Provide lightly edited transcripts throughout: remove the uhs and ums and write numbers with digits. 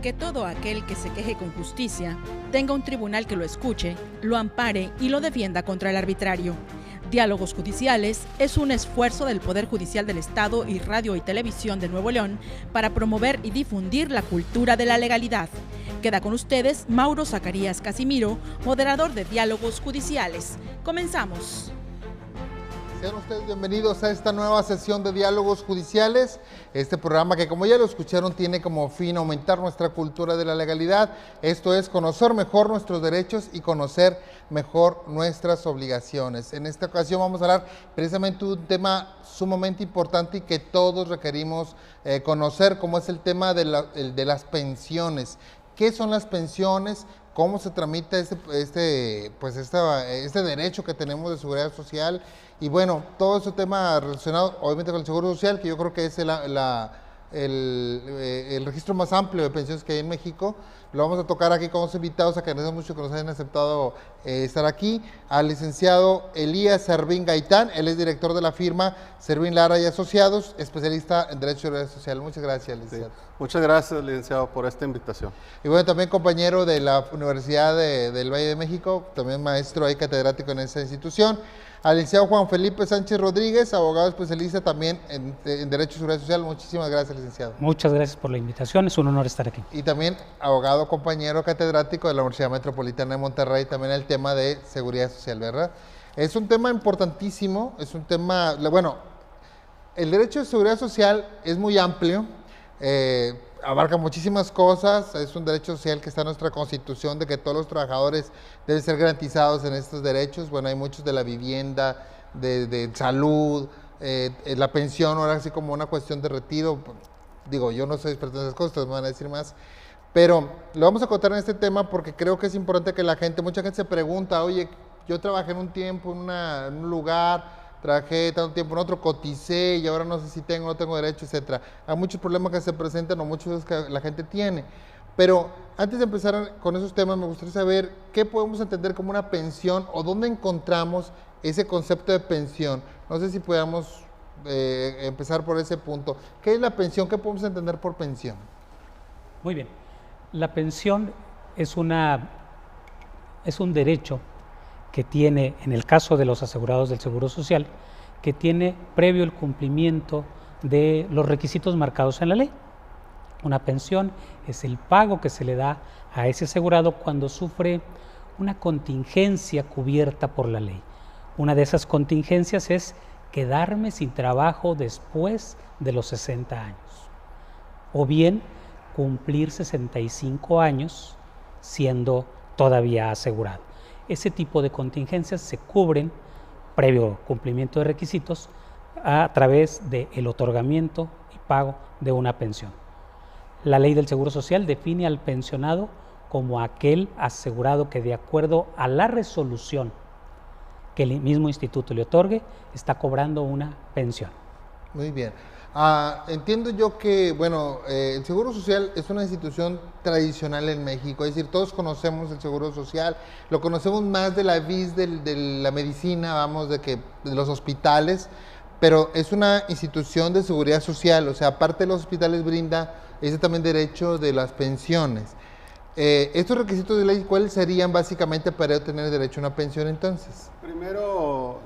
Que todo aquel que se queje con justicia tenga un tribunal que lo escuche, lo ampare y lo defienda contra el arbitrario. Diálogos Judiciales es un esfuerzo del Poder Judicial del Estado y Radio y Televisión de Nuevo León para promover y difundir la cultura de la legalidad. Queda con ustedes Mauro Zacarías Casimiro, moderador de Diálogos Judiciales. Comenzamos. Sean ustedes bienvenidos a esta nueva sesión de Diálogos Judiciales, este programa que, como ya lo escucharon, tiene como fin aumentar nuestra cultura de la legalidad, esto es conocer mejor nuestros derechos y conocer mejor nuestras obligaciones. En esta ocasión vamos a hablar precisamente de un tema sumamente importante y que todos requerimos conocer, como es el tema de las pensiones. ¿Qué son las pensiones? ¿Cómo se tramita este derecho que tenemos de seguridad social? Y bueno, todo ese tema relacionado obviamente con el Seguro Social, que yo creo que es el registro más amplio de pensiones que hay en México. Lo vamos a tocar aquí con los invitados, agradecemos mucho que nos hayan aceptado estar aquí. Al licenciado Elías Servín Gaitán, él es director de la firma Servín Lara y Asociados, especialista en Derecho y Seguridad Social. Muchas gracias, licenciado. Sí. Muchas gracias, licenciado, por esta invitación. Y bueno, también compañero de la Universidad del Valle de México, también maestro y catedrático en esa institución. Al licenciado Juan Felipe Sánchez Rodríguez, abogado especialista también en Derecho y Seguridad Social. Muchísimas gracias, licenciado. Muchas gracias por la invitación, es un honor estar aquí. Y también abogado compañero catedrático de la Universidad Metropolitana de Monterrey, también el tema de seguridad social, ¿verdad? Es un tema importantísimo, es un tema, bueno, el derecho de seguridad social es muy amplio, abarca muchísimas cosas, es un derecho social que está en nuestra Constitución, de que todos los trabajadores deben ser garantizados en estos derechos. Bueno, hay muchos de la vivienda, de salud, la pensión, ahora así como una cuestión de retiro. Digo, yo no soy experto en esas cosas, ustedes me van a decir más, pero lo vamos a contar en este tema porque creo que es importante que mucha gente se pregunta, oye, yo trabajé en un tiempo en un lugar, trabajé tanto tiempo en otro, coticé y ahora no sé si tengo o no tengo derecho, etcétera. Hay muchos problemas que se presentan o muchos que la gente tiene. Pero antes de empezar con esos temas, me gustaría saber qué podemos entender como una pensión o dónde encontramos ese concepto de pensión. No sé si podamos empezar por ese punto. ¿Qué es la pensión? ¿Qué podemos entender por pensión? Muy bien. La pensión es un derecho que tiene, en el caso de los asegurados del Seguro Social, que tiene previo el cumplimiento de los requisitos marcados en la ley. Una pensión es el pago que se le da a ese asegurado cuando sufre una contingencia cubierta por la ley. Una de esas contingencias es quedarme sin trabajo después de los 60 años, o bien cumplir 65 años siendo todavía asegurado. Ese tipo de contingencias se cubren, previo cumplimiento de requisitos, a través del otorgamiento y pago de una pensión. La ley del Seguro Social define al pensionado como aquel asegurado que, de acuerdo a la resolución que el mismo instituto le otorgue, está cobrando una pensión. Muy bien. Entiendo yo que, bueno, el Seguro Social es una institución tradicional en México, es decir, todos conocemos el Seguro Social, lo conocemos más de la vis de la medicina, vamos, de los hospitales, pero es una institución de seguridad social, o sea, aparte de los hospitales brinda ese también derecho de las pensiones. Estos requisitos de ley, ¿cuáles serían básicamente para tener derecho a una pensión entonces? Primero,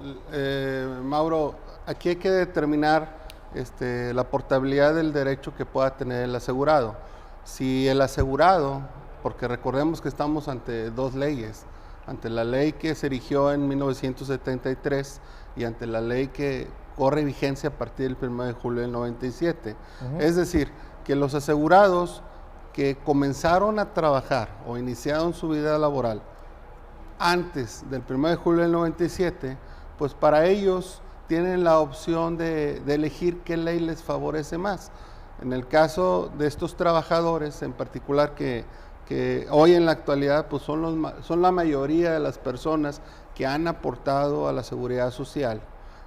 Mauro, aquí hay que determinar la portabilidad del derecho que pueda tener el asegurado. Si el asegurado, porque recordemos que estamos ante dos leyes, ante la ley que se erigió en 1973 y ante la ley que corre vigencia a partir del 1 de julio del 97. Es decir, que los asegurados que comenzaron a trabajar o iniciaron su vida laboral antes del 1 de julio del 97, pues para ellos tienen la opción de elegir qué ley les favorece más. En el caso de estos trabajadores en particular que hoy en la actualidad pues son la mayoría de las personas que han aportado a la seguridad social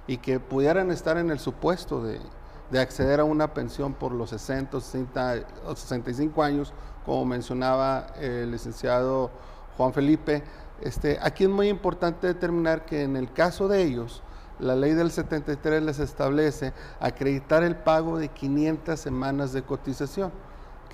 y que pudieran estar en el supuesto de acceder a una pensión por los 60, 60 o 65 años, como mencionaba el licenciado Juan Felipe. Aquí es muy importante determinar que en el caso de ellos, la ley del 73 les establece acreditar el pago de 500 semanas de cotización,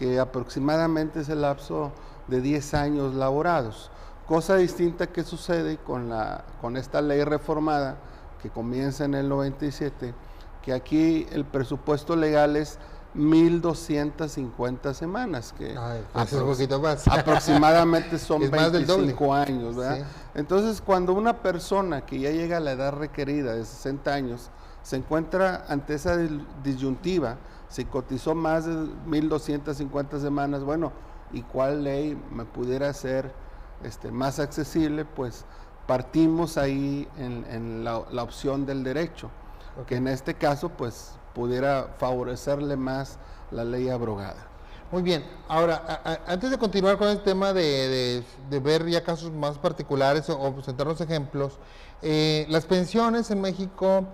que aproximadamente es el lapso de 10 años laborados. Cosa distinta que sucede con esta ley reformada que comienza en el 97, que aquí el presupuesto legal es 1,250 semanas, que es un poquito más. aproximadamente son Es más del 25 años, ¿verdad? Sí. Entonces, cuando una persona que ya llega a la edad requerida de 60 años se encuentra ante esa disyuntiva, si cotizó más de 1,250 semanas, bueno, ¿y cuál ley me pudiera ser más accesible? Pues partimos ahí en la opción del derecho, que en este caso pues pudiera favorecerle más la ley abrogada. Muy bien, ahora, antes de continuar con el tema de ver ya casos más particulares o presentarnos ejemplos, las pensiones en México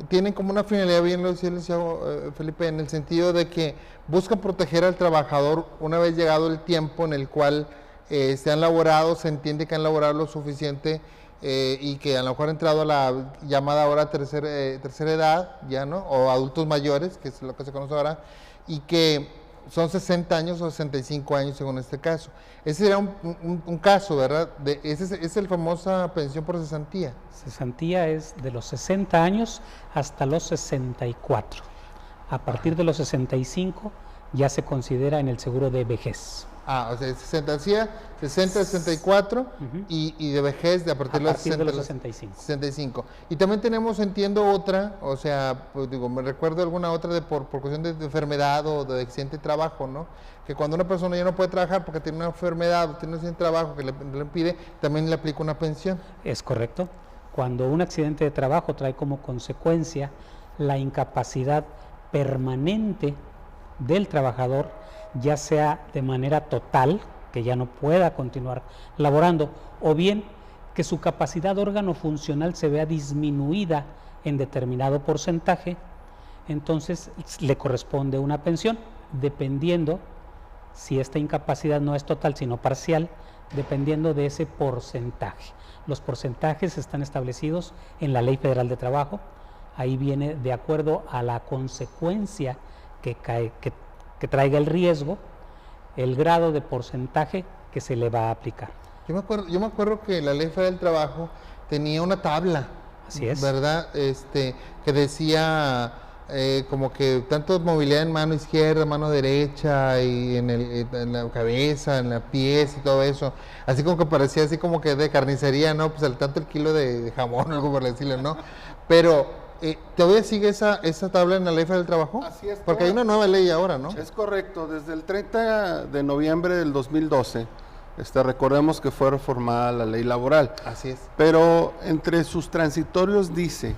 tienen como una finalidad, bien lo decía el licenciado Felipe, en el sentido de que buscan proteger al trabajador una vez llegado el tiempo en el cual se han laborado, se entiende que han laborado lo suficiente y que a lo mejor han entrado a la llamada ahora tercera edad, ya, ¿no? O adultos mayores, que es lo que se conoce ahora, y que son 60 años o 65 años según este caso. Ese sería un caso, ¿verdad? Ese es el famosa pensión por cesantía. Cesantía es de los 60 años hasta los 64. A partir de los 65 ya se considera en el seguro de vejez. O sea, 60, 64 y de vejez de a partir de los 65. Y también tenemos, entiendo, otra, o sea, pues digo, me recuerdo alguna otra por cuestión de enfermedad o de accidente de trabajo, ¿no? Que cuando una persona ya no puede trabajar porque tiene una enfermedad o tiene un accidente de trabajo que le impide, también le aplica una pensión. Es correcto. Cuando un accidente de trabajo trae como consecuencia la incapacidad permanente del trabajador, ya sea de manera total, que ya no pueda continuar laborando, o bien que su capacidad órgano-funcional se vea disminuida en determinado porcentaje, entonces le corresponde una pensión, dependiendo, si esta incapacidad no es total sino parcial, dependiendo de ese porcentaje. Los porcentajes están establecidos en la Ley Federal de Trabajo, ahí viene de acuerdo a la consecuencia que traiga el riesgo, el grado de porcentaje que se le va a aplicar. Yo me acuerdo que la Ley Federal del Trabajo tenía una tabla, así es, ¿verdad? Que decía como que tanto movilidad en mano izquierda, mano derecha, y en la cabeza, en la pies y todo eso. Así como que parecía así como que de carnicería, ¿no? Pues al tanto el kilo de jamón, algo por decirlo, ¿no? Pero ¿todavía sigue esa tabla en la Ley Federal del Trabajo? Así es. Porque hay una nueva ley ahora, ¿no? Es correcto. Desde el 30 de noviembre del 2012, recordemos que fue reformada la ley laboral. Así es. Pero entre sus transitorios dice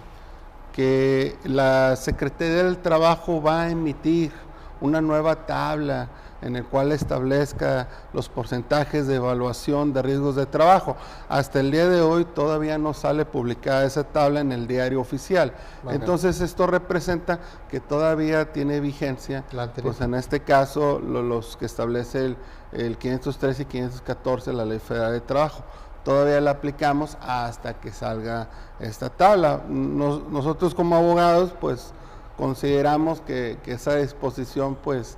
que la Secretaría del Trabajo va a emitir una nueva tabla en el cual establezca los porcentajes de evaluación de riesgos de trabajo. Hasta el día de hoy todavía no sale publicada esa tabla en el diario oficial. Okay. Entonces esto representa que todavía tiene vigencia, pues en este caso los que establece el 503 y 514, la Ley Federal de Trabajo. Todavía la aplicamos hasta que salga esta tabla. Nosotros como abogados pues consideramos que esa disposición pues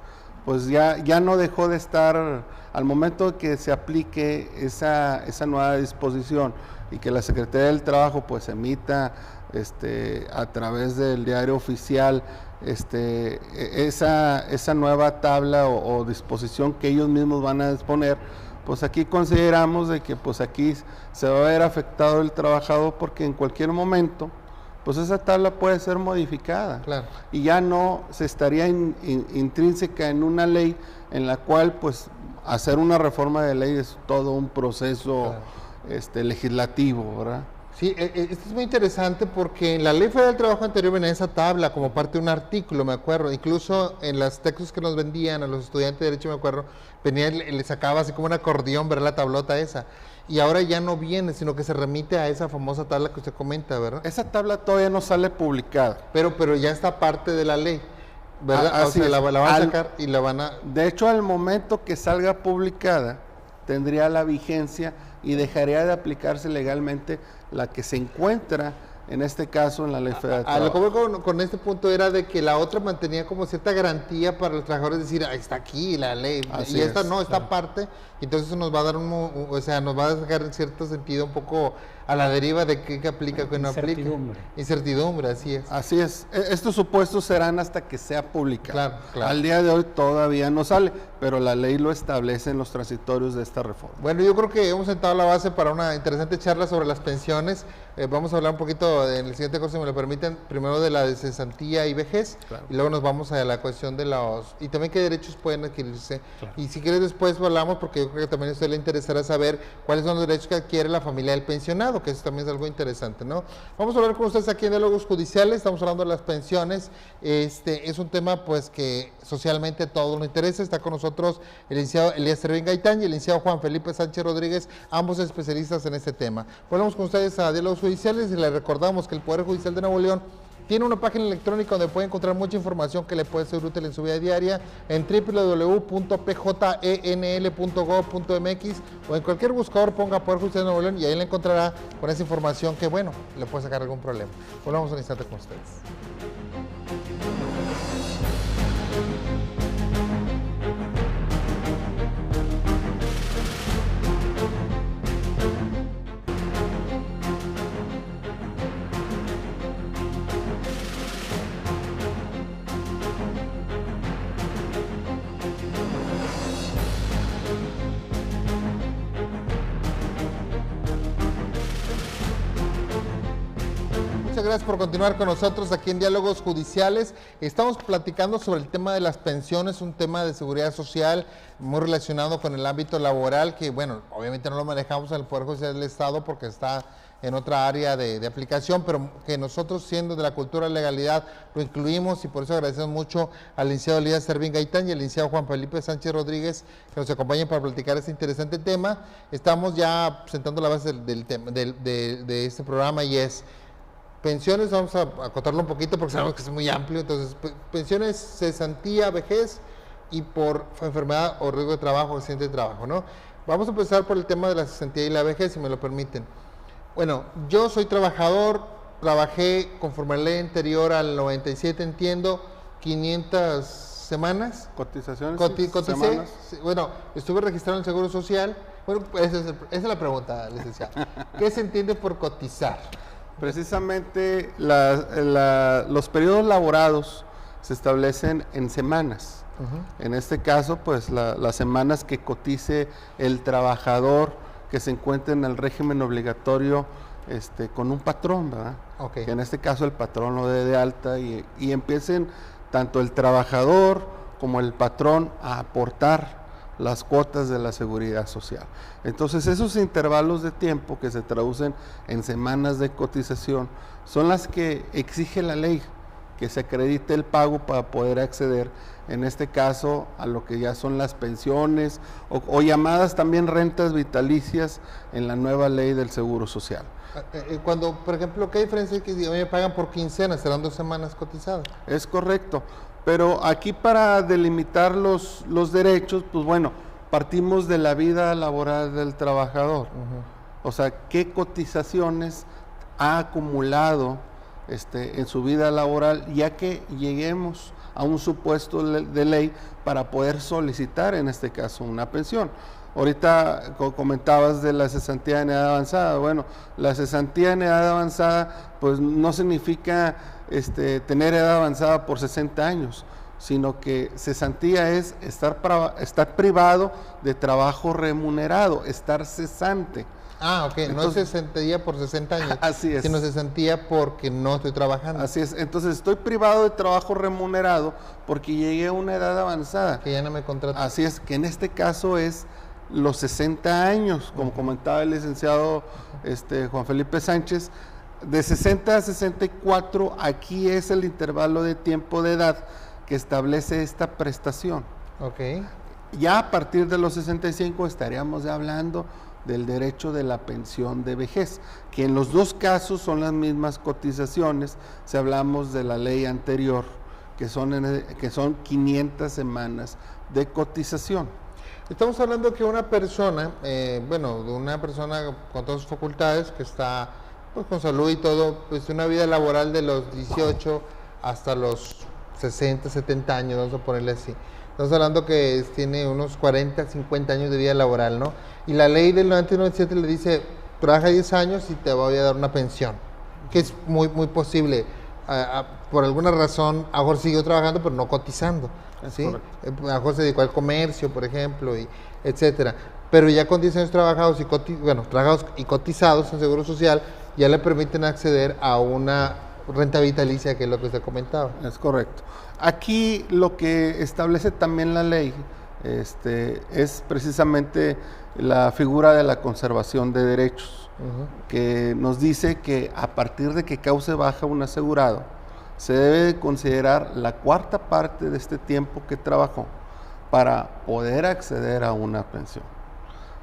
ya no dejó de estar, al momento que se aplique esa nueva disposición y que la Secretaría del Trabajo pues emita a través del diario oficial esa nueva tabla o disposición que ellos mismos van a disponer, pues aquí consideramos de que pues aquí se va a ver afectado el trabajador, porque en cualquier momento pues esa tabla puede ser modificada, claro, y ya no se estaría intrínseca en una ley en la cual pues hacer una reforma de ley es todo un proceso, claro, legislativo, ¿verdad? Sí, esto es muy interesante porque en la Ley Federal del Trabajo anterior venía esa tabla como parte de un artículo, me acuerdo, incluso en los textos que nos vendían a los estudiantes de Derecho, me acuerdo, venía y le sacaba así como un acordeón, ver la tablota esa. Y ahora ya no viene, sino que se remite a esa famosa tabla que usted comenta, ¿verdad? Esa tabla todavía no sale publicada. Pero ya está parte de la ley, ¿verdad? O sea, la van a sacar y la van a... De hecho, al momento que salga publicada, tendría la vigencia y dejaría de aplicarse legalmente la que se encuentra en este caso en la Ley Federal de A lo que Trabajo. voy con este punto era de que la otra mantenía como cierta garantía para los trabajadores, decir, "Ah, está aquí la ley", Así y esta es, no, esta parte, y entonces eso nos va a dar o sea, nos va a dejar en cierto sentido un poco a la deriva de qué aplica, qué no aplica. Incertidumbre, así es. Así es. Estos supuestos serán hasta que sea publicado. Claro, claro. Al día de hoy todavía no sale, pero la ley lo establece en los transitorios de esta reforma. Bueno, yo creo que hemos sentado la base para una interesante charla sobre las pensiones. Vamos a hablar un poquito en el siguiente curso, si me lo permiten, primero de la de cesantía y vejez, Claro. y luego nos vamos a la cuestión de los... y también qué derechos pueden adquirirse. Claro. Y si quieres después hablamos, porque yo creo que también a usted le interesará saber cuáles son los derechos que adquiere la familia del pensionado, que eso también es algo interesante, ¿no? Vamos a hablar con ustedes aquí en Diálogos Judiciales, estamos hablando de las pensiones. Es un tema pues que socialmente a todos nos interesa. Está con nosotros el licenciado Elías Servín Gaitán y el licenciado Juan Felipe Sánchez Rodríguez, ambos especialistas en este tema. Volvemos con ustedes a Diálogos Judiciales y les recordamos que el Poder Judicial de Nuevo León tiene una página electrónica donde puede encontrar mucha información que le puede ser útil en su vida diaria en www.pjnl.gov.mx o en cualquier buscador ponga Poder Judicial de Nuevo León y ahí le encontrará con esa información que, bueno, le puede sacar algún problema. Volvamos un instante con ustedes. Muchas gracias por continuar con nosotros aquí en Diálogos Judiciales. Estamos platicando sobre el tema de las pensiones, un tema de seguridad social muy relacionado con el ámbito laboral, que bueno, obviamente no lo manejamos en el Poder Judicial del Estado porque está en otra área de aplicación, pero que nosotros, siendo de la cultura de legalidad, lo incluimos, y por eso agradecemos mucho al licenciado Elías Servín Gaitán y al licenciado Juan Felipe Sánchez Rodríguez que nos acompañen para platicar este interesante tema. Estamos ya sentando la base del tema de este programa, y es pensiones. Vamos a acotarlo un poquito porque sabemos que es muy amplio. Entonces, pensiones, cesantía, vejez y por enfermedad o riesgo de trabajo, accidente de trabajo, ¿no? Vamos a empezar por el tema de la cesantía y la vejez, si me lo permiten. Bueno, yo soy trabajador, trabajé conforme a la ley anterior al 97, entiendo, 500 semanas. ¿Cotizaciones? Coticé, ¿Semanas? sí, bueno, estuve registrado en el Seguro Social. Bueno, esa es la pregunta, licenciado. ¿Qué se entiende por cotizar? Precisamente los periodos laborados se establecen en semanas. En este caso, pues las semanas que cotice el trabajador que se encuentre en el régimen obligatorio con un patrón, ¿verdad? Okay. Que en este caso el patrón lo dé de alta y empiecen tanto el trabajador como el patrón a aportar las cuotas de la seguridad social. Entonces, esos intervalos de tiempo que se traducen en semanas de cotización son las que exige la ley, que se acredite el pago para poder acceder, en este caso, a lo que ya son las pensiones o llamadas también rentas vitalicias en la nueva ley del Seguro Social. Cuando, por ejemplo, ¿qué diferencia hay que si a mí me pagan por quincena? ¿Serán 2 semanas cotizadas? Es correcto, pero aquí para delimitar los derechos, pues bueno, partimos de la vida laboral del trabajador. O sea, ¿qué cotizaciones ha acumulado en su vida laboral, ya que lleguemos a un supuesto de ley para poder solicitar, en este caso, una pensión? Ahorita comentabas de la cesantía en edad avanzada. Bueno, la cesantía en edad avanzada pues no significa tener edad avanzada por 60 años, sino que cesantía es estar privado de trabajo remunerado, estar cesante. Ah, ok, entonces, no es cesantía por 60 años, así es, sino cesantía porque no estoy trabajando. Así es, entonces estoy privado de trabajo remunerado porque llegué a una edad avanzada. Que ya no me contratan. Así es, que en este caso es los 60 años, como comentaba el licenciado Juan Felipe Sánchez, de 60 a 64, aquí es el intervalo de tiempo de edad que establece esta prestación. Ok. Ya a partir de los 65 estaríamos hablando del derecho de la pensión de vejez, que en los dos casos son las mismas cotizaciones, si hablamos de la ley anterior, que son 500 semanas de cotización. Estamos hablando que una persona, de una persona con todas sus facultades, que está pues con salud y todo, pues una vida laboral de los 18 hasta los 60, 70 años, vamos a ponerle así. Estamos hablando que tiene unos 40, 50 años de vida laboral, ¿no? Y la ley del 97 le dice, trabaja 10 años y te voy a dar una pensión, que es muy posible. Por alguna razón, a lo mejor siguió trabajando, pero no cotizando, ¿sí? A lo mejor se dedicó al comercio, por ejemplo, y etcétera. Pero ya con 10 años trabajados y cotizados en Seguro Social, ya le permiten acceder a una renta vitalicia, que es lo que usted comentaba. Es correcto. Aquí lo que establece también la ley es precisamente la figura de la conservación de derechos, que nos dice que a partir de que cause baja un asegurado, se debe de considerar la cuarta parte de este tiempo que trabajó para poder acceder a una pensión.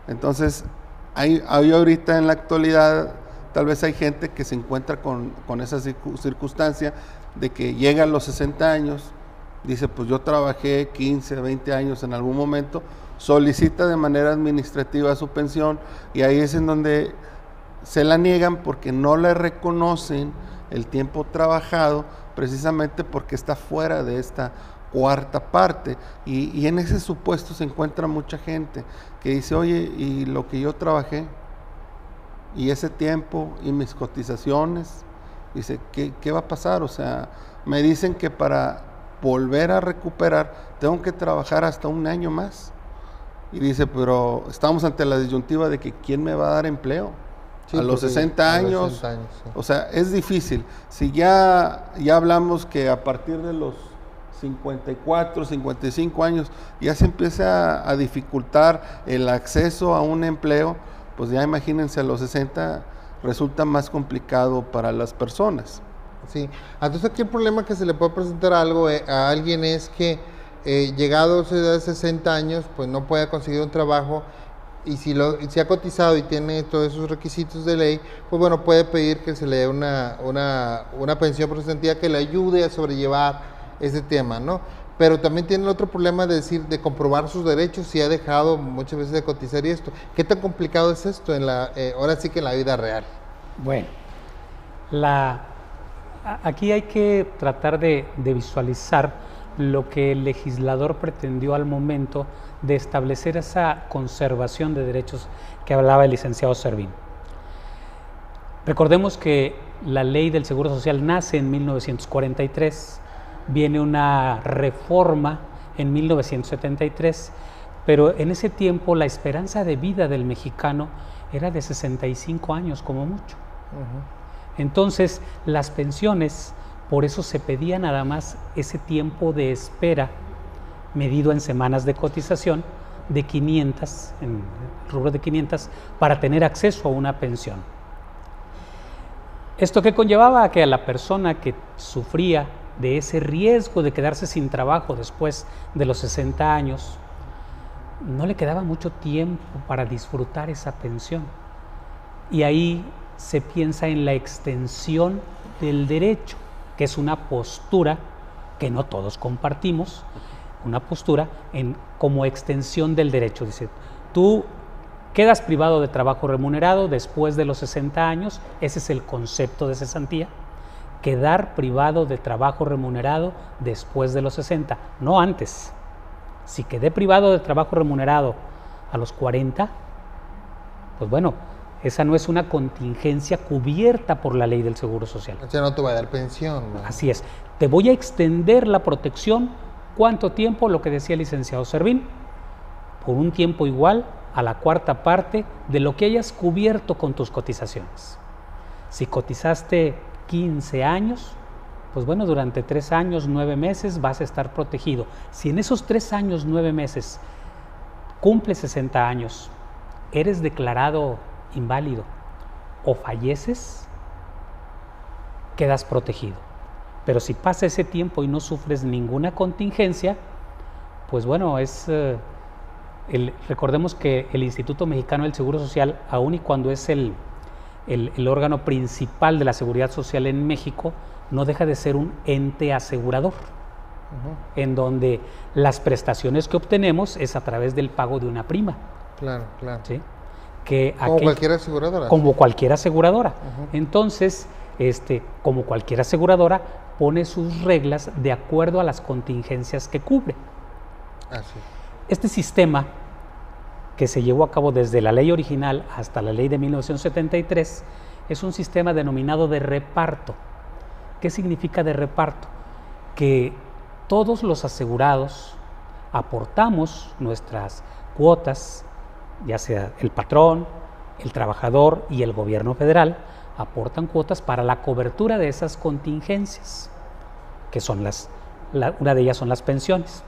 Entonces, hay ahorita en la actualidad, tal vez hay gente que se encuentra con esa circunstancia de que llega a los 60 años, dice, pues yo trabajé 15, 20 años en algún momento, solicita de manera administrativa su pensión y ahí es en donde se la niegan porque no le reconocen el tiempo trabajado, precisamente porque está fuera de esta cuarta parte. Y en ese supuesto se encuentra mucha gente que dice, oye, y lo que yo trabajé, y ese tiempo, y mis cotizaciones, dice, ¿qué va a pasar? O sea, me dicen que para volver a recuperar tengo que trabajar hasta un año más. Y dice, pero estamos ante la disyuntiva de que ¿quién me va a dar empleo? Sí, a los 60 años, sí. O sea, es difícil. Si ya hablamos que a partir de los 54, 55 años ya se empieza a dificultar el acceso a un empleo, pues ya imagínense, a los 60 resulta más complicado para las personas. Sí, entonces aquí el problema que se le puede presentar a alguien es que llegados a edad de 60 años, pues no puede conseguir un trabajo, y si ha cotizado y tiene todos esos requisitos de ley, pues bueno, puede pedir que se le dé una pensión por cesantía que le ayude a sobrellevar ese tema, ¿no? Pero también tiene el otro problema de comprobar sus derechos, si ha dejado muchas veces de cotizar y esto. ¿Qué tan complicado es esto ahora sí que en la vida real? Bueno, aquí hay que tratar de visualizar lo que el legislador pretendió al momento de establecer esa conservación de derechos que hablaba el licenciado Servín. Recordemos que la ley del Seguro Social nace en 1943, viene una reforma en 1973, pero en ese tiempo la esperanza de vida del mexicano era de 65 años como mucho. Entonces las pensiones, por eso se pedía nada más ese tiempo de espera medido en semanas de cotización de 500, en el rubro de 500, para tener acceso a una pensión. Esto que conllevaba a que a la persona que sufría de ese riesgo de quedarse sin trabajo después de los 60 años, no le quedaba mucho tiempo para disfrutar esa pensión. Y ahí se piensa en la extensión del derecho, que es una postura que no todos compartimos, una postura como extensión del derecho. Dice, tú quedas privado de trabajo remunerado después de los 60 años, ese es el concepto de cesantía, quedar privado de trabajo remunerado después de los 60, no antes. Si quedé privado de trabajo remunerado a los 40, pues bueno, esa no es una contingencia cubierta por la ley del Seguro Social. O sea, no te va a dar pensión, ¿no? Así es. Te voy a extender la protección. ¿Cuánto tiempo? Lo que decía el licenciado Servín. Por un tiempo igual a la cuarta parte de lo que hayas cubierto con tus cotizaciones. Si cotizaste 15 años, pues bueno, durante 3 años, 9 meses vas a estar protegido. Si en esos 3 años, 9 meses cumples 60 años, eres declarado inválido o falleces, quedas protegido. Pero si pasa ese tiempo y no sufres ninguna contingencia, pues bueno, recordemos que el Instituto Mexicano del Seguro Social, aun y cuando es el órgano principal de la seguridad social en México, no deja de ser un ente asegurador, en donde las prestaciones que obtenemos es a través del pago de una prima. Claro, claro. ¿Sí? que como cualquier aseguradora. Como cualquier aseguradora. Entonces, como cualquier aseguradora, pone sus reglas de acuerdo a las contingencias que cubre. Así. Este sistema, que se llevó a cabo desde la ley original hasta la ley de 1973, es un sistema denominado de reparto. ¿Qué significa de reparto? Que todos los asegurados aportamos nuestras cuotas, ya sea el patrón, el trabajador y el gobierno federal, aportan cuotas para la cobertura de esas contingencias, que son una de ellas son las pensiones.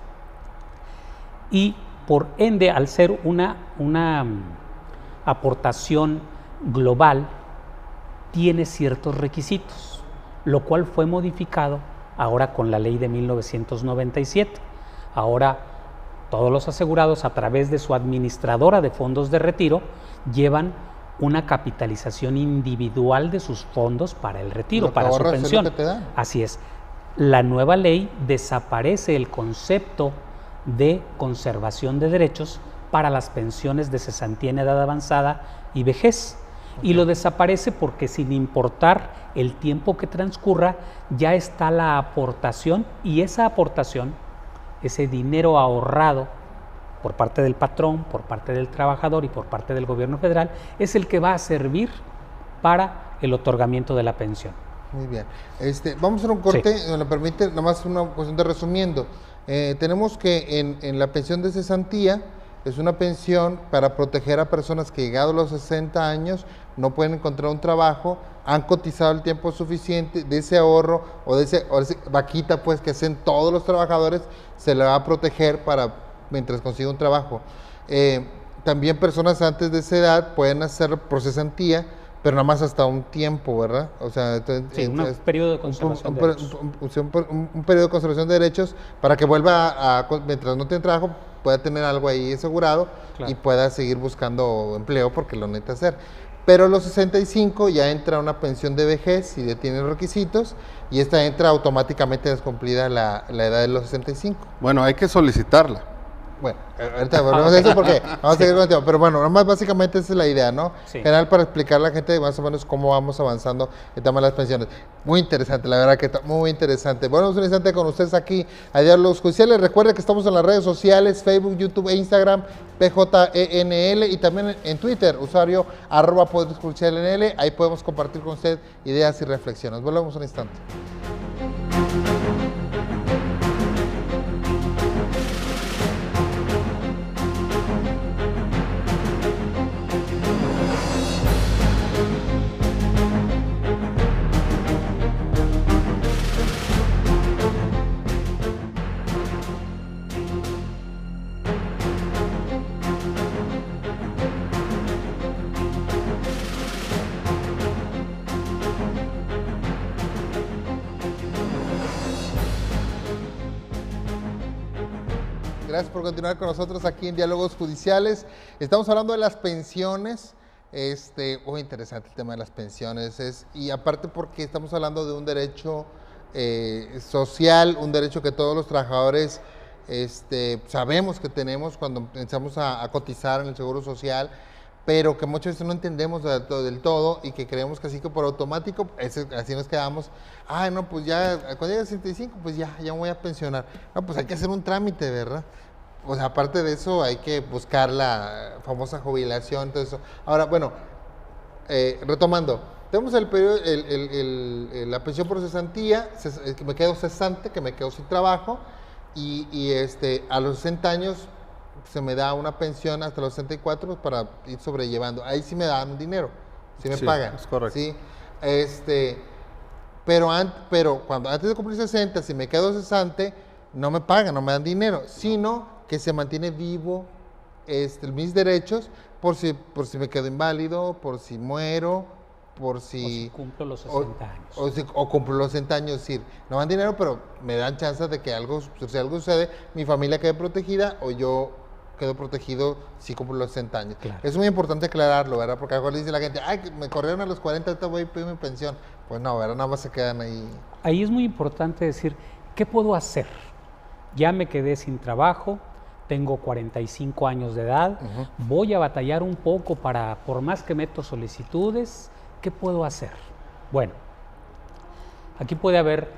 Y por ende, al ser una aportación global, tiene ciertos requisitos, lo cual fue modificado ahora con la ley de 1997. Ahora todos los asegurados, a través de su administradora de fondos de retiro, llevan una capitalización individual de sus fondos para el retiro, para su pensión. Es lo que te dan. Así es. La nueva ley desaparece el concepto de conservación de derechos para las pensiones de cesantía en edad avanzada y vejez. Y lo desaparece porque, sin importar el tiempo que transcurra, ya está la aportación, y esa aportación, ese dinero ahorrado por parte del patrón, por parte del trabajador y por parte del gobierno federal, es el que va a servir para el otorgamiento de la pensión. Muy bien. Vamos a hacer un corte, si me permite, nada más una cuestión de resumiendo. Tenemos que en la pensión de cesantía es una pensión para proteger a personas que, llegados a los 60 años, no pueden encontrar un trabajo, han cotizado el tiempo suficiente, de ese ahorro o de esa vaquita pues que hacen todos los trabajadores, se le va a proteger mientras consigue un trabajo. También personas antes de esa edad pueden hacer por cesantía, pero nada más hasta un tiempo, ¿verdad? O sea, un periodo de conservación de derechos. Un periodo de conservación de derechos para que vuelva mientras no tiene trabajo, pueda tener algo ahí asegurado, claro, y pueda seguir buscando empleo porque lo necesita hacer. Pero a los 65 ya entra una pensión de vejez si ya tiene requisitos, y esta entra automáticamente descumplida la edad de los 65. Bueno, hay que solicitarla. Bueno, ahorita volvemos a eso porque vamos a seguir con el tema, pero bueno, nomás básicamente esa es la idea, ¿no? Sí. General, para explicar a la gente más o menos cómo vamos avanzando el tema de las pensiones. Muy interesante, la verdad que está muy interesante. Bueno, un instante con ustedes aquí a Diálogos Judiciales. Recuerden que estamos en las redes sociales, Facebook, YouTube e Instagram, PJENL, y también en Twitter, usuario @PoderJudicialNL. Ahí podemos compartir con usted ideas y reflexiones. Volvemos un instante. Gracias por continuar con nosotros aquí en Diálogos Judiciales. Estamos hablando de las pensiones. Muy interesante el tema de las pensiones. Y aparte porque estamos hablando de un derecho social, un derecho que todos los trabajadores sabemos que tenemos cuando empezamos a cotizar en el Seguro Social, pero que muchas veces no entendemos del todo y que creemos que así que por automático, así nos quedamos. No, pues ya, cuando llegue a 65, pues ya me voy a pensionar. No, pues hay que hacer un trámite, ¿verdad? O sea, aparte de eso, hay que buscar la famosa jubilación, todo eso. Ahora, bueno, retomando, tenemos el periodo, la pensión por cesantía, que me quedo cesante, que me quedo sin trabajo, y a los 60 años se me da una pensión hasta los 64 pues, para ir sobrellevando. Ahí sí me dan dinero, sí me pagan. Es correcto. ¿Sí? Pero antes de cumplir 60, si me quedo cesante, no me pagan, no me dan dinero, sino que se mantiene vivo mis derechos por si me quedo inválido, por si muero, por si cumplo los 60 años. O cumplo los 60 años, es decir, no dan dinero, pero me dan chance de que si algo sucede, mi familia quede protegida o yo quedo protegido si cumplo los 60 años. Claro. Es muy importante aclararlo, ¿verdad? Porque a lo mejor dice la gente, me corrieron a los 40, ahorita voy a pedir mi pensión. Pues no, ¿verdad? Nada más se quedan ahí. Ahí es muy importante decir, ¿qué puedo hacer? Ya me quedé sin trabajo, tengo 45 años de edad, voy a batallar un poco por más que meto solicitudes, ¿qué puedo hacer? Bueno, aquí puede haber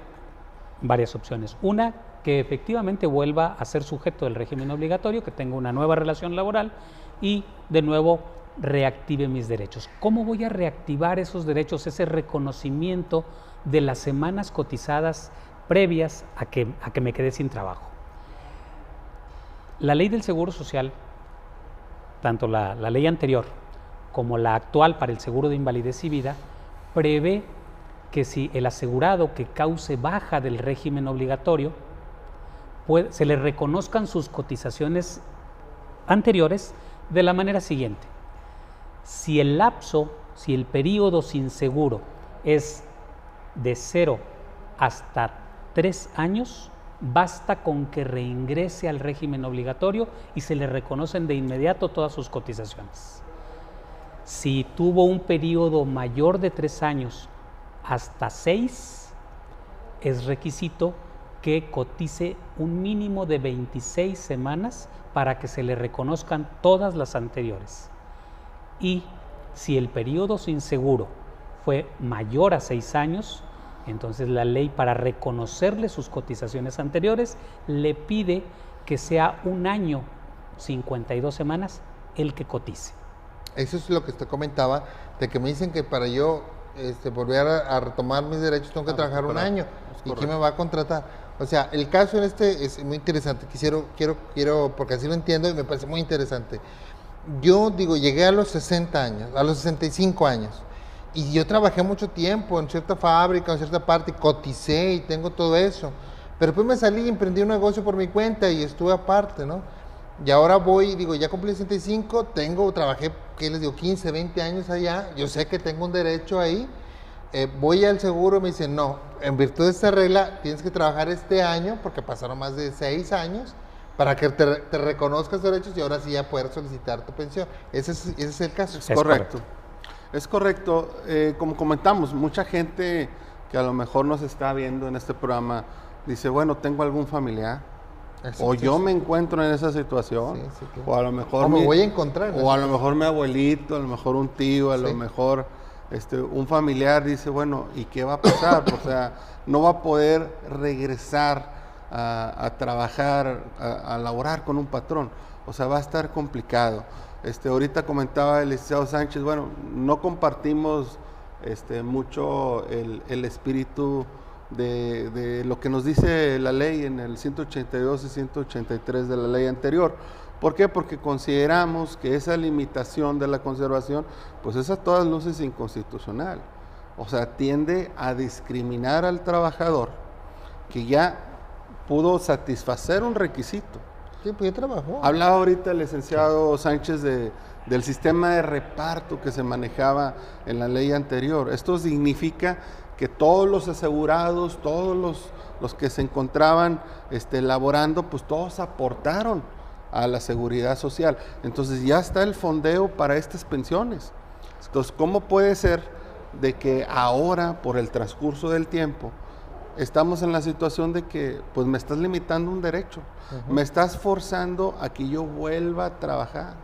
varias opciones. Una, que efectivamente vuelva a ser sujeto del régimen obligatorio, que tenga una nueva relación laboral y de nuevo reactive mis derechos. ¿Cómo voy a reactivar esos derechos, ese reconocimiento de las semanas cotizadas previas a que me quedé sin trabajo? La ley del Seguro Social, tanto la ley anterior como la actual para el seguro de invalidez y vida, prevé que si el asegurado que cause baja del régimen obligatorio, se le reconozcan sus cotizaciones anteriores de la manera siguiente. Si el periodo sin seguro es de 0 hasta 3 años, basta con que reingrese al régimen obligatorio y se le reconocen de inmediato todas sus cotizaciones. Si tuvo un periodo mayor de 3 años hasta 6, es requisito que cotice un mínimo de 26 semanas para que se le reconozcan todas las anteriores. Y si el periodo sin seguro fue mayor a 6 años, entonces la ley, para reconocerle sus cotizaciones anteriores, le pide que sea 1 año, 52 semanas, el que cotice. Eso es lo que usted comentaba, de que me dicen que para yo volver a retomar mis derechos tengo que trabajar 1 año. ¿Y quién me va a contratar? O sea, el caso en este es muy interesante. Quiero, porque así lo entiendo y me parece muy interesante. Yo digo, llegué a los 60 años, a los 65 años, y yo trabajé mucho tiempo en cierta fábrica, en cierta parte, coticé y tengo todo eso. Pero después me salí y emprendí un negocio por mi cuenta y estuve aparte, ¿no? Y ahora digo, ya cumplí 65, trabajé, ¿qué les digo? 15, 20 años allá, yo sé que tengo un derecho ahí, voy al seguro y me dicen, no, en virtud de esta regla tienes que trabajar este año, porque pasaron más de 6 años, para que te reconozcas derechos y ahora sí ya poder solicitar tu pensión. Ese es el caso. Es correcto. Es correcto. Como comentamos, mucha gente que a lo mejor nos está viendo en este programa dice, bueno, tengo algún familiar, o yo me encuentro en esa situación, claro. O a lo mejor me voy a encontrar. O a lo mejor mi abuelito, a lo mejor un tío, a lo mejor un familiar dice, bueno, ¿y qué va a pasar? O sea, no va a poder regresar a trabajar, a laborar con un patrón. O sea, va a estar complicado. Ahorita comentaba el licenciado Sánchez, bueno, no compartimos mucho el espíritu de lo que nos dice la ley en el 182 y 183 de la ley anterior. ¿Por qué? Porque consideramos que esa limitación de la conservación, pues es a todas luces inconstitucional. O sea, tiende a discriminar al trabajador que ya pudo satisfacer un requisito. Sí, pues ya trabajó. Hablaba ahorita el licenciado Sánchez del sistema de reparto que se manejaba en la ley anterior. Esto significa que todos los asegurados, todos los que se encontraban laborando, pues todos aportaron a la seguridad social. Entonces ya está el fondeo para estas pensiones. Entonces, ¿cómo puede ser de que ahora, por el transcurso del tiempo, estamos en la situación de que pues me estás limitando un derecho, me estás forzando a que yo vuelva a trabajar?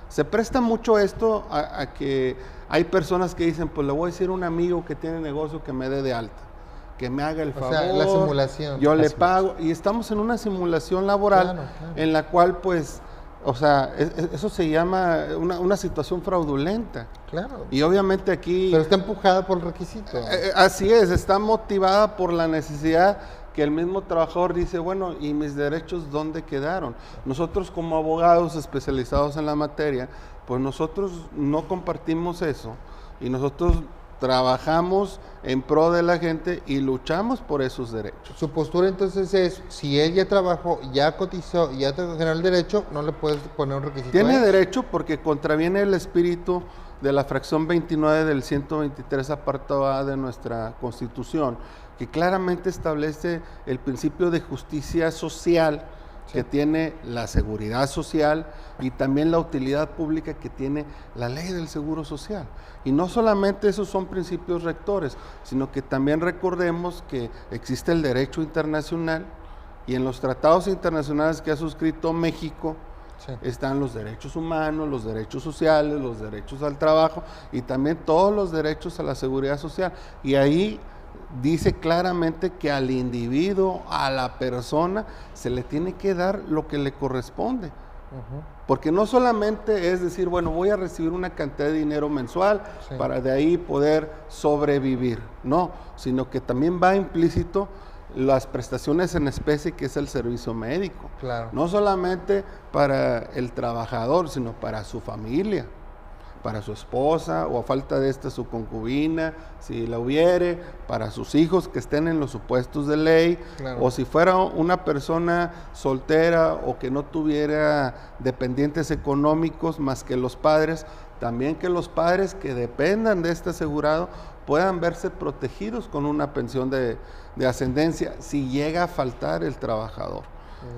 Se presta mucho esto a que hay personas que dicen, pues le voy a decir a un amigo que tiene negocio que me dé de alta, que me haga el favor, o sea, la simulación. Yo le pago, y estamos en una simulación laboral, claro. En la cual pues, o sea, eso se llama una situación fraudulenta. Claro. Y obviamente aquí... Pero está empujada por el requisito. Así es, está motivada por la necesidad que el mismo trabajador dice, bueno, ¿y mis derechos dónde quedaron? Nosotros como abogados especializados en la materia, pues nosotros no compartimos eso y nosotros trabajamos en pro de la gente y luchamos por esos derechos. Su postura entonces es, si él ya trabajó, ya cotizó, ya generó el derecho, no le puedes poner un requisito. Tiene derecho porque contraviene el espíritu de la fracción 29 del 123 apartado A de nuestra Constitución, que claramente establece el principio de justicia social que tiene la seguridad social y también la utilidad pública que tiene la ley del seguro social. Y no solamente esos son principios rectores, sino que también recordemos que existe el derecho internacional Y en los tratados internacionales que ha suscrito México, Sí. están los derechos humanos, los derechos sociales, los derechos al trabajo y también todos los derechos a la seguridad social. Y ahí dice claramente que al individuo, a la persona, se le tiene que dar lo que le corresponde. Porque no solamente es decir, bueno, voy a recibir una cantidad de dinero mensual Sí. para de ahí poder sobrevivir. No, sino que también va implícito las prestaciones en especie, que es el servicio médico. Claro. No solamente para el trabajador, sino para su familia, para su esposa, o a falta de esta, su concubina, si la hubiere, para sus hijos que estén en los supuestos de ley, Claro. o si fuera una persona soltera o que no tuviera dependientes económicos más que los padres, también que los padres que dependan de este asegurado puedan verse protegidos con una pensión de ascendencia si llega a faltar el trabajador.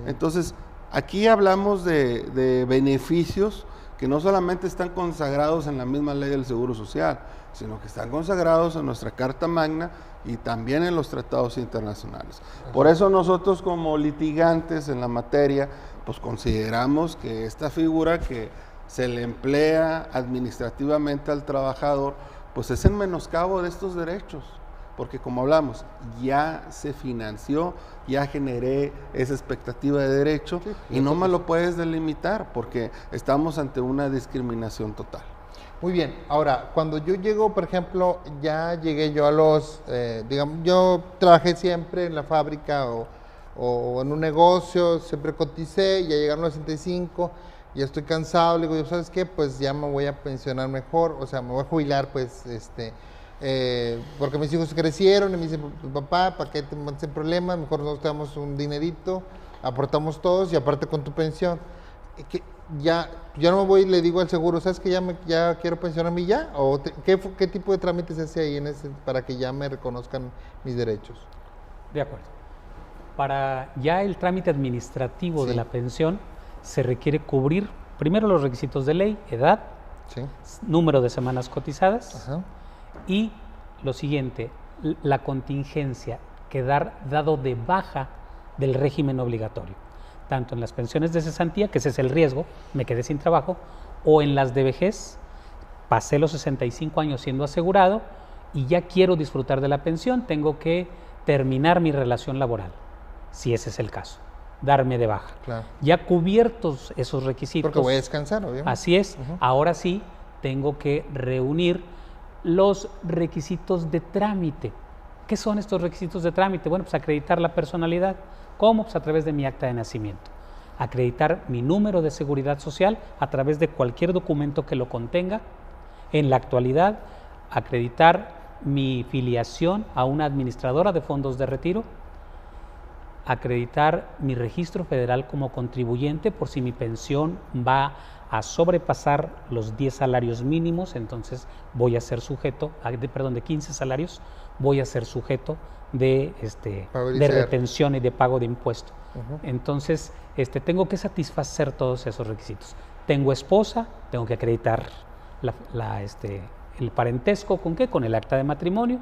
Entonces, aquí hablamos de beneficios que no solamente están consagrados en la misma ley del Seguro Social, sino que están consagrados en nuestra Carta Magna y también en los tratados internacionales. Por eso nosotros, como litigantes en la materia, pues consideramos que esta figura que se le emplea administrativamente al trabajador, pues es en menoscabo de estos derechos, porque como hablamos, ya se financió, ya generé esa expectativa de derecho, y no me lo puedes delimitar, porque estamos ante una discriminación total. Muy bien, ahora, cuando yo llego, por ejemplo, ya llegué yo a los, digamos, yo trabajé siempre en la fábrica o en un negocio, siempre coticé, ya llegaron los 65, ya estoy cansado, le digo, ¿sabes qué? Pues ya me voy a pensionar mejor, o sea, me voy a jubilar, pues, porque mis hijos crecieron y me dicen, papá, ¿para qué te metes en problemas? Mejor nosotros te damos un dinerito, aportamos todos y aparte con tu pensión. Que ya no me voy y le digo al seguro, ¿sabes que ya quiero pensionarme ya? ¿O qué tipo de trámites se hace ahí para que ya me reconozcan mis derechos? De acuerdo. Para ya el trámite administrativo Sí. de la pensión se requiere cubrir primero los requisitos de ley, edad, Sí. número de semanas cotizadas, Ajá. y lo siguiente, la contingencia, quedar dado de baja del régimen obligatorio, tanto en las pensiones de cesantía, que ese es el riesgo, me quedé sin trabajo, o en las de vejez, pasé los 65 años siendo asegurado y ya quiero disfrutar de la pensión, tengo que terminar mi relación laboral, si ese es el caso, darme de baja. Claro. Ya cubiertos esos requisitos. Porque voy a descansar, obviamente. Así es, ahora sí tengo que reunir los requisitos de trámite. ¿Qué son estos requisitos de trámite? Bueno, pues acreditar la personalidad. ¿Cómo? Pues a través de mi acta de nacimiento. Acreditar mi número de seguridad social a través de cualquier documento que lo contenga. En la actualidad, acreditar mi filiación a una administradora de fondos de retiro. Acreditar mi registro federal como contribuyente por si mi pensión va a sobrepasar los 10 salarios mínimos, entonces voy a ser sujeto, de 15 salarios, voy a ser sujeto de retención y de pago de impuesto. Entonces, tengo que satisfacer todos esos requisitos. Tengo esposa, tengo que acreditar el parentesco, ¿con qué? Con el acta de matrimonio.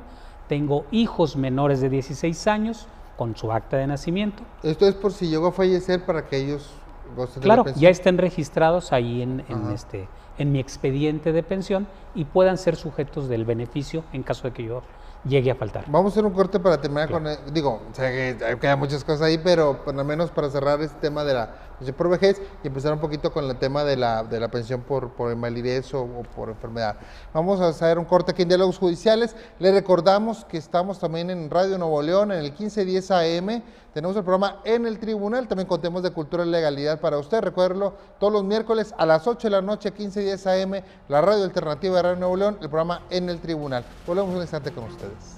Tengo hijos menores de 16 años, con su acta de nacimiento. Esto es por si llego a fallecer para que ellos gocen de la Claro, pensión. ya estén registrados ahí en mi expediente de pensión y puedan ser sujetos del beneficio en caso de que yo llegue a faltar. Vamos a hacer un corte para terminar Claro. o sea que quedan muchas cosas ahí, pero por lo menos para cerrar este tema de la pensión por vejez y empezar un poquito con el tema de la pensión por invalidez o por enfermedad. Vamos a hacer un corte aquí en Diálogos Judiciales. Les recordamos que estamos también en Radio Nuevo León, en el 1510 AM. Tenemos el programa En el Tribunal, también contemos de cultura y legalidad para usted. Recuérdelo, todos los miércoles a las 8 de la noche, 1510 AM, la radio alternativa de Radio Nuevo León, el programa En el Tribunal. Volvemos un instante con ustedes.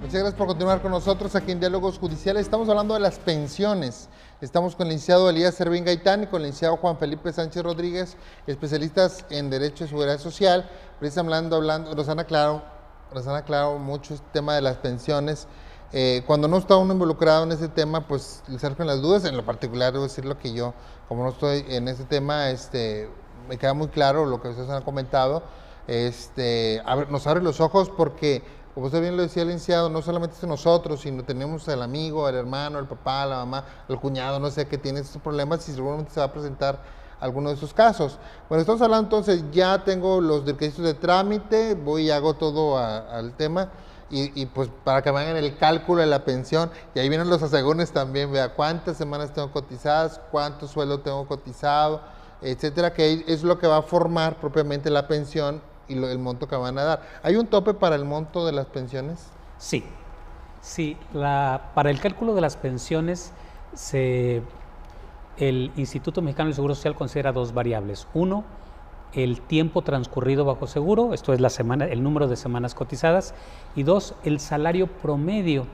Muchas gracias por continuar con nosotros aquí en Diálogos Judiciales. Estamos hablando de las pensiones. Estamos con el licenciado Elías Servín Gaitán y con el licenciado Juan Felipe Sánchez Rodríguez, especialistas en Derecho y Seguridad Social. Precisamente hablando, nos han aclarado mucho este tema de las pensiones. Cuando no está uno involucrado en ese tema, pues les surgen las dudas. En lo particular, debo decir lo que yo, como no estoy en ese tema, me queda muy claro lo que ustedes han comentado. Nos abre los ojos porque, como usted bien lo decía, licenciado, no solamente es nosotros, sino tenemos al amigo, al hermano, al papá, la mamá, el cuñado, no sé, que tiene estos problemas y seguramente se va a presentar alguno de esos casos. Bueno, estamos hablando entonces, ya tengo los requisitos de trámite, voy y hago todo al tema. Y pues para que vayan el cálculo de la pensión, y ahí vienen los asegúnes también, vea cuántas semanas tengo cotizadas, cuánto sueldo tengo cotizado, etcétera, que es lo que va a formar propiamente la pensión y el monto que van a dar. ¿Hay un tope para el monto de las pensiones? Sí, para el cálculo de las pensiones, el Instituto Mexicano del Seguro Social considera dos variables. Uno, el tiempo transcurrido bajo seguro, esto es el número de semanas cotizadas, y dos, el salario promedio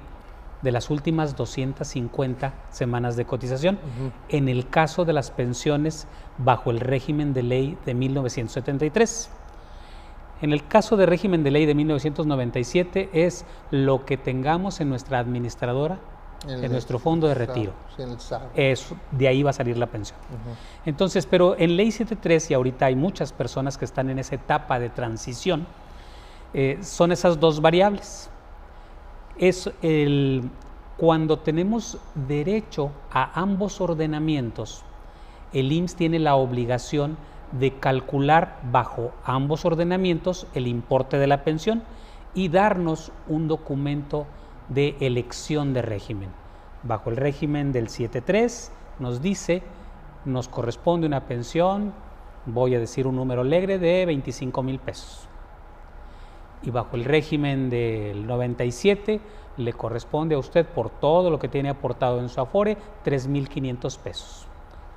de las últimas 250 semanas de cotización, en el caso de las pensiones bajo el régimen de ley de 1973. En el caso de régimen de ley de 1997 es lo que tengamos en nuestra administradora, en nuestro fondo de retiro. De ahí va a salir la pensión. Entonces, pero en ley 73, y ahorita hay muchas personas que están en esa etapa de transición, son esas dos variables. Cuando tenemos derecho a ambos ordenamientos, el IMSS tiene la obligación de calcular bajo ambos ordenamientos el importe de la pensión y darnos un documento de elección de régimen. Bajo el régimen del 7.3 nos dice, nos corresponde una pensión, voy a decir un número alegre, de 25,000 pesos. Y bajo el régimen del 97 le corresponde a usted, por todo lo que tiene aportado en su Afore, 3,500 pesos.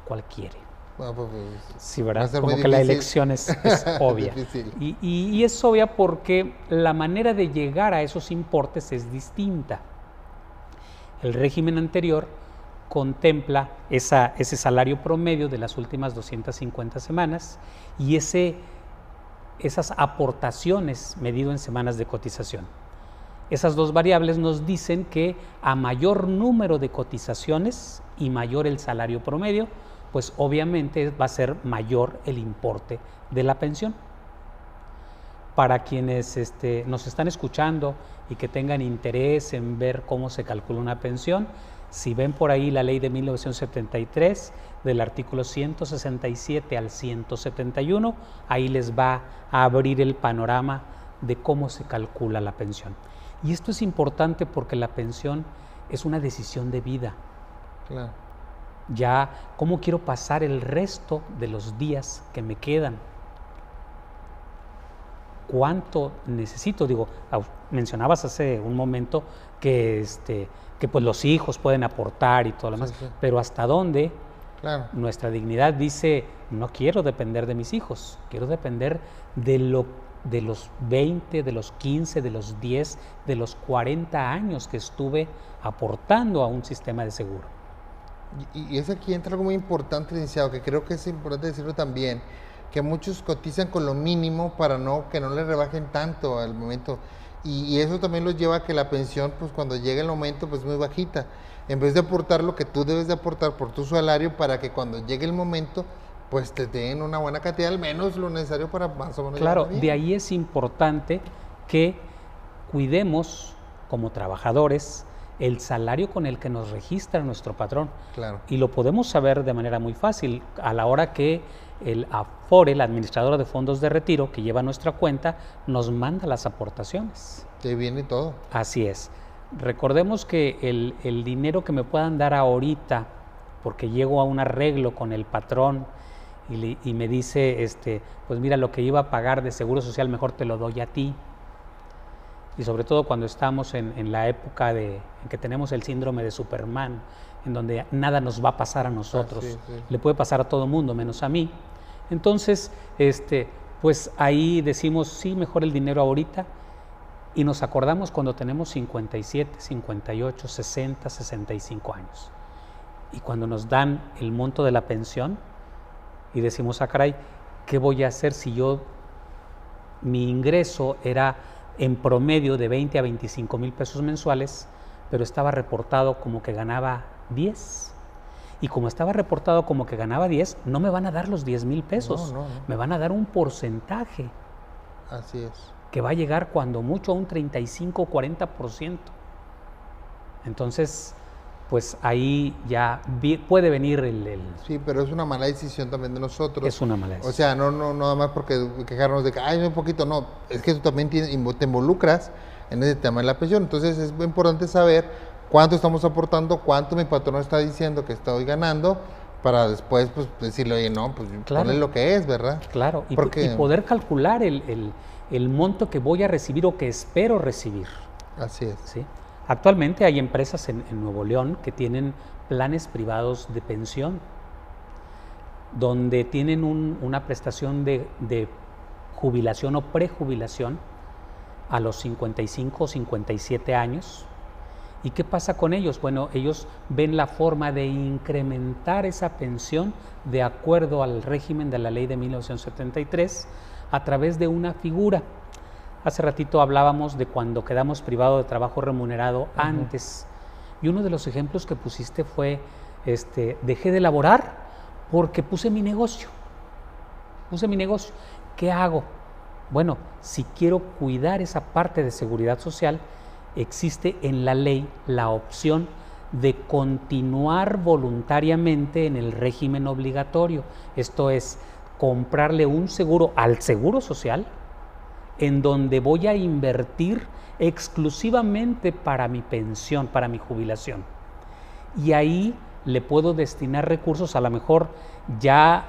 ¿Cuál quiere? Bueno, pues, sí, ¿verdad? Como que la elección es obvia. Y es obvia porque la manera de llegar a esos importes es distinta. El régimen anterior contempla ese salario promedio de las últimas 250 semanas y esas aportaciones medido en semanas de cotización. Esas dos variables nos dicen que a mayor número de cotizaciones y mayor el salario promedio, pues obviamente va a ser mayor el importe de la pensión. Para quienes nos están escuchando y que tengan interés en ver cómo se calcula una pensión, si ven por ahí la ley de 1973, del artículo 167 al 171, ahí les va a abrir el panorama de cómo se calcula la pensión. Y esto es importante porque la pensión es una decisión de vida. Claro. Ya, ¿cómo quiero pasar el resto de los días que me quedan? ¿Cuánto necesito? Digo, mencionabas hace un momento que pues los hijos pueden aportar y todo lo demás, pero ¿hasta dónde? Claro. Nuestra dignidad dice, no quiero depender de mis hijos, quiero depender de los 20, de los 15, de los 10, de los 40 años que estuve aportando a un sistema de seguro. Y es aquí entra algo muy importante, licenciado, que creo que es importante decirlo también, que muchos cotizan con lo mínimo para que no le rebajen tanto al momento, y eso también los lleva a que la pensión, pues cuando llega el momento, pues muy bajita, en vez de aportar lo que tú debes de aportar por tu salario, para que cuando llegue el momento, pues te den una buena cantidad, al menos lo necesario para más o menos. Claro, de ahí es importante que cuidemos como trabajadores el salario con el que nos registra nuestro patrón. Claro. Y lo podemos saber de manera muy fácil a la hora que el Afore, la administradora de fondos de retiro que lleva nuestra cuenta, nos manda las aportaciones. Te viene todo. Así es. Recordemos que el dinero que me puedan dar ahorita, porque llego a un arreglo con el patrón y me dice, pues mira, lo que iba a pagar de seguro social mejor te lo doy a ti. Y sobre todo cuando estamos en la época en que tenemos el síndrome de Superman, en donde nada nos va a pasar a nosotros, le puede pasar a todo mundo menos a mí. Entonces, pues ahí decimos, sí, mejor el dinero ahorita, y nos acordamos cuando tenemos 57, 58, 60, 65 años. Y cuando nos dan el monto de la pensión y decimos, caray, ¿qué voy a hacer si mi ingreso era en promedio de 20 a 25 mil pesos mensuales, pero estaba reportado como que ganaba 10? Y como estaba reportado como que ganaba 10, no me van a dar los 10 mil pesos, No. me van a dar un porcentaje. Así es. Que va a llegar cuando mucho a un 35 o 40%. Entonces, pues ahí ya puede venir Sí, pero es una mala decisión también de nosotros. Es una mala decisión. O sea, no nada más porque quejarnos de que, ay, un poquito, no. Es que tú también te involucras en ese tema de la pensión. Entonces, es muy importante saber cuánto estamos aportando, cuánto mi patrón está diciendo que estoy ganando, para después, pues, decirle, oye, no, pues, claro, ponle lo que es, ¿verdad? Claro, y Porque, poder calcular el monto que voy a recibir o que espero recibir. Así es. ¿Sí? Actualmente hay empresas en Nuevo León que tienen planes privados de pensión, donde tienen una prestación de jubilación o prejubilación a los 55 o 57 años. ¿Y qué pasa con ellos? Bueno, ellos ven la forma de incrementar esa pensión de acuerdo al régimen de la ley de 1973 a través de una figura. Hace ratito hablábamos de cuando quedamos privados de trabajo remunerado antes. Y uno de los ejemplos que pusiste fue, dejé de laborar porque puse mi negocio. ¿Qué hago? Bueno, si quiero cuidar esa parte de seguridad social, existe en la ley la opción de continuar voluntariamente en el régimen obligatorio. Esto es, comprarle un seguro al Seguro Social, en donde voy a invertir exclusivamente para mi pensión, para mi jubilación. Y ahí le puedo destinar recursos, a lo mejor ya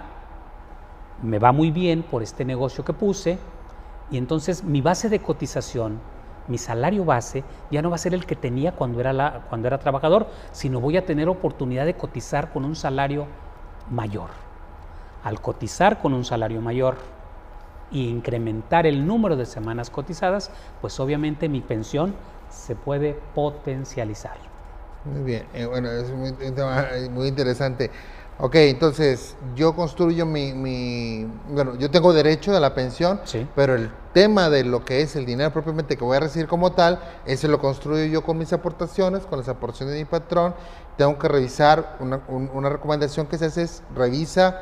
me va muy bien por este negocio que puse, y entonces mi base de cotización, mi salario base, ya no va a ser el que tenía cuando era trabajador, sino voy a tener oportunidad de cotizar con un salario mayor. Al cotizar con un salario mayor e incrementar el número de semanas cotizadas, pues obviamente mi pensión se puede potencializar. Muy bien, bueno, es un tema muy interesante. Ok, entonces yo construyo bueno, yo tengo derecho a la pensión, Sí. pero el tema de lo que es el dinero propiamente que voy a recibir como tal, ese lo construyo yo con mis aportaciones, con las aportaciones de mi patrón. Tengo que revisar, una recomendación que se hace es, revisa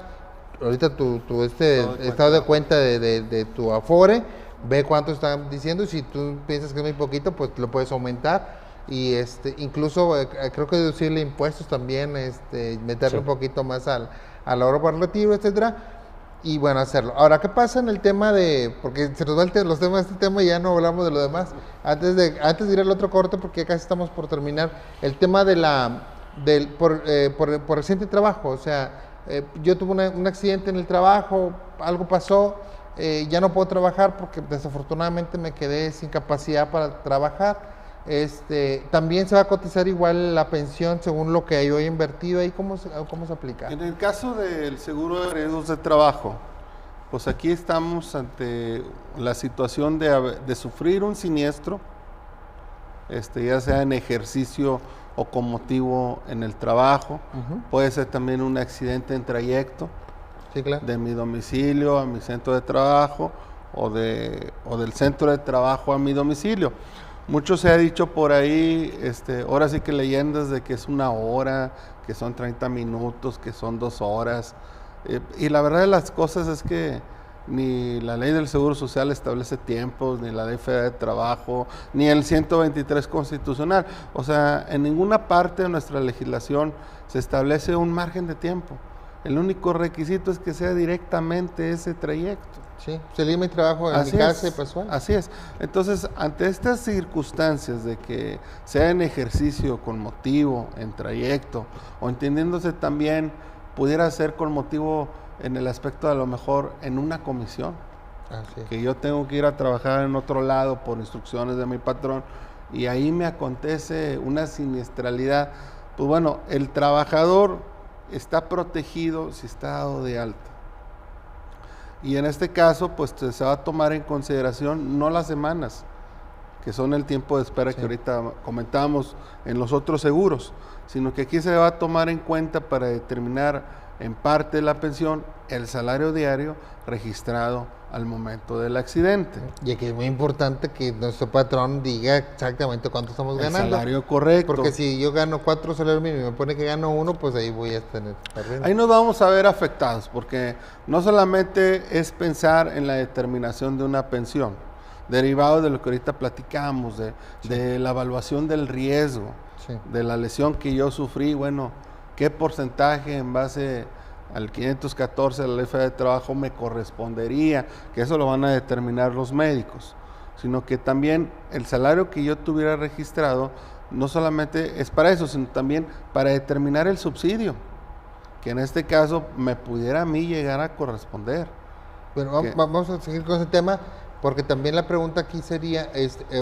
ahorita tu estado de cuenta de tu Afore, ve cuánto están diciendo, y si tú piensas que es muy poquito, pues lo puedes aumentar. Y incluso creo que deducirle impuestos también, meterle Sí. un poquito más al ahorro relativo, etcétera, y bueno, hacerlo. Ahora, ¿qué pasa en el tema porque se nos van los temas de este tema y ya no hablamos de lo demás? Antes de ir al otro corte, porque casi estamos por terminar, el tema por accidente de trabajo. O sea, yo tuve un accidente en el trabajo, algo pasó, ya no puedo trabajar porque desafortunadamente me quedé sin capacidad para trabajar. También se va a cotizar igual la pensión según lo que yo he invertido ahí. ¿Cómo se aplica? En el caso del seguro de riesgos de trabajo, pues aquí estamos ante la situación de sufrir un siniestro, ya sea en ejercicio o con motivo en el trabajo. Puede ser también un accidente en trayecto, Sí, claro. de mi domicilio a mi centro de trabajo o del centro de trabajo a mi domicilio. Mucho se ha dicho por ahí, ahora sí que leyendas de que es 1 hora, que son 30 minutos, que son 2 horas. Y la verdad de las cosas es que ni la ley del Seguro Social establece tiempos, ni la ley federal de trabajo, ni el 123 constitucional. O sea, en ninguna parte de nuestra legislación se establece un margen de tiempo. El único requisito es que sea directamente ese trayecto. Sí, se liga mi trabajo en mi casa y casual. Así es. Entonces, ante estas circunstancias de que sea en ejercicio con motivo, en trayecto, o entendiéndose también, pudiera ser con motivo en el aspecto de a lo mejor en una comisión, Así es. que yo tengo que ir a trabajar en otro lado por instrucciones de mi patrón, y ahí me acontece una siniestralidad, pues bueno, el trabajador está protegido si está dado de alta. Y en este caso, pues se va a tomar en consideración no las semanas que son el tiempo de espera que ahorita comentábamos en los otros seguros, sino que aquí se va a tomar en cuenta para determinar en parte de la pensión el salario diario registrado al momento del accidente. Y aquí es muy importante que nuestro patrón diga exactamente cuánto estamos ganando. El salario correcto. Porque si yo gano 4 salarios mínimos y me pone que gano 1, pues ahí voy a tener perdiendo. Ahí nos vamos a ver afectados, porque no solamente es pensar en la determinación de una pensión, derivado de lo que ahorita platicamos, de la evaluación del riesgo, de la lesión que yo sufrí, bueno, qué porcentaje en base al 514 de la Ley Federal de Trabajo me correspondería, que eso lo van a determinar los médicos, sino que también el salario que yo tuviera registrado no solamente es para eso, sino también para determinar el subsidio, que en este caso me pudiera a mí llegar a corresponder. Bueno, vamos a seguir con ese tema, porque también la pregunta aquí sería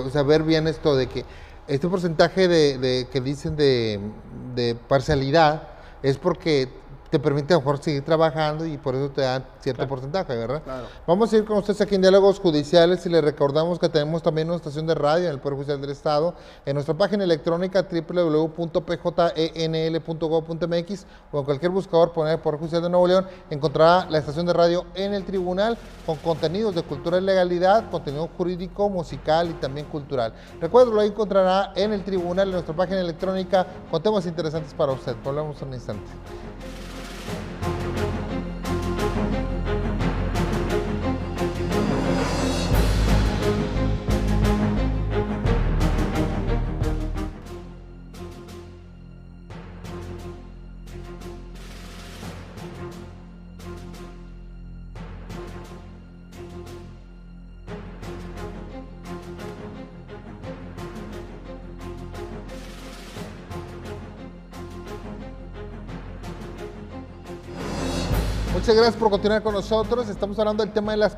saber bien esto de que este porcentaje que dicen de parcialidad es porque te permite a lo mejor seguir trabajando y por eso te dan cierto porcentaje, ¿verdad? Claro. Vamos a ir con ustedes aquí en Diálogos Judiciales y les recordamos que tenemos también una estación de radio en el Poder Judicial del Estado, en nuestra página electrónica www.pjnl.gov.mx o en cualquier buscador poner Poder Judicial de Nuevo León, encontrará la estación de radio en el tribunal con contenidos de cultura y legalidad, contenido jurídico, musical y también cultural. Recuerden, lo encontrará en el tribunal, en nuestra página electrónica, con temas interesantes para usted. Volvemos en un instante. Muchas gracias por continuar con nosotros. Estamos hablando del tema de las